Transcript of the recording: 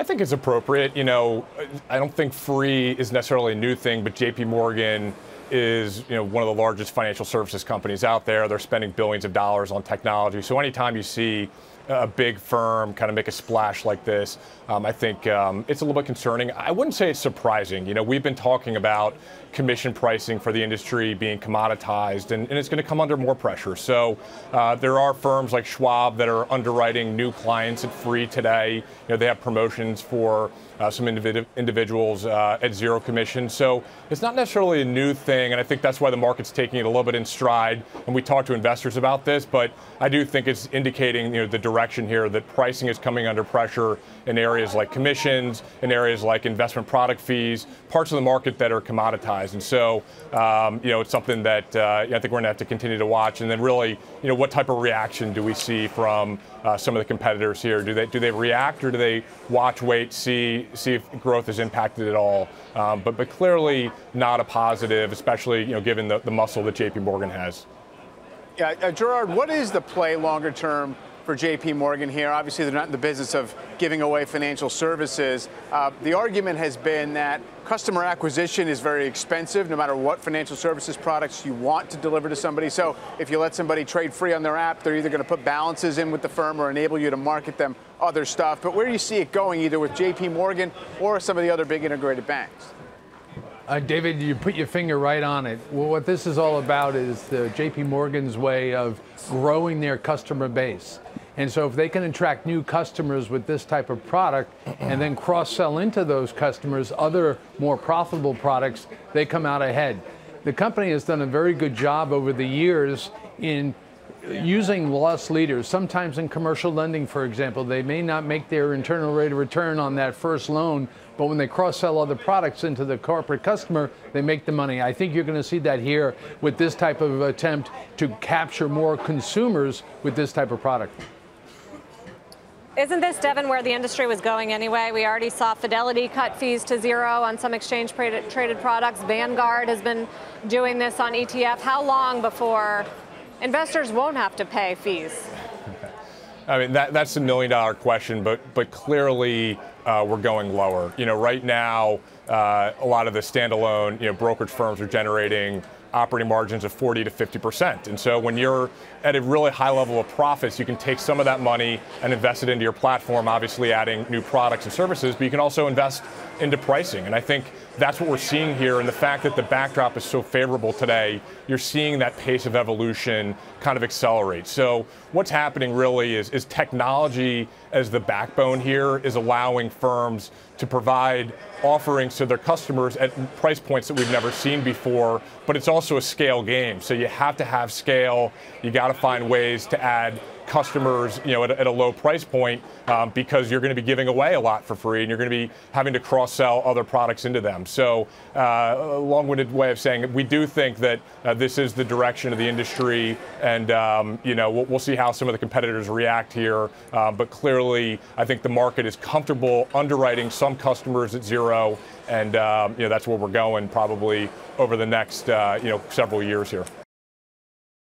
think it's appropriate. I don't think free is necessarily a new thing, but JP Morgan is one of the largest financial services companies out there. They're spending billions of dollars on technology. So anytime you see a big firm kind of make a splash like this, I think it's a little bit concerning. I wouldn't say it's surprising. We've been talking about commission pricing for the industry being commoditized, and it's going to come under more pressure. So there are firms like Schwab that are underwriting new clients at free today. They have promotions for some individuals at zero commission. So it's not necessarily a new thing, and I think that's why the market's taking it a little bit in stride. And we talk to investors about this, but I do think it's indicating the direction here that pricing is coming under pressure in areas like commissions, in areas like investment product fees, parts of the market that are commoditized. And so, it's something that I think we're going to have to continue to watch. And then really, what type of reaction do we see from some of the competitors here? Do they react, or do they watch, wait, see if growth is impacted at all? But clearly not a positive, especially given the muscle that JP Morgan has. Yeah, Gerard, what is the play longer term for JP Morgan here? Obviously, they're not in the business of giving away financial services. The argument has been that customer acquisition is very expensive, no matter what financial services products you want to deliver to somebody. So if you let somebody trade free on their app, they're either going to put balances in with the firm or enable you to market them other stuff. But where do you see it going, either with JP Morgan or some of the other big integrated banks? David, you put your finger right on it. Well, what this is all about is the JP Morgan's way of growing their customer base. And so if they can attract new customers with this type of product and then cross-sell into those customers other more profitable products, they come out ahead. The company has done a very good job over the years in using loss leaders. Sometimes in commercial lending, for example, they may not make their internal rate of return on that first loan, but when they cross-sell other products into the corporate customer, they make the money. I think you're going to see that here with this type of attempt to capture more consumers with this type of product. Isn't this, Devin, where the industry was going anyway? We already saw Fidelity cut fees to zero on some exchange-traded products. Vanguard has been doing this on ETF. How long before investors won't have to pay fees? I mean, that's a million-dollar question, but clearly we're going lower. Right now, a lot of the standalone brokerage firms are generating operating margins of 40 to 50%. And so when you're at a really high level of profits, you can take some of that money and invest it into your platform, obviously adding new products and services, but you can also invest into pricing. And I think that's what we're seeing here. And the fact that the backdrop is so favorable today, you're seeing that pace of evolution kind of accelerate. So what's happening really is technology as the backbone here is allowing firms to provide offerings to their customers at price points that we've never seen before, but it's also a scale game. So you have to have scale. You got to find ways to add customers, at a low price point, because you're going to be giving away a lot for free, and you're going to be having to cross-sell other products into them. So, a long-winded way of saying it, we do think that this is the direction of the industry, and we'll see how some of the competitors react here. But clearly, I think the market is comfortable underwriting some customers at zero, and that's where we're going probably over the next several years here.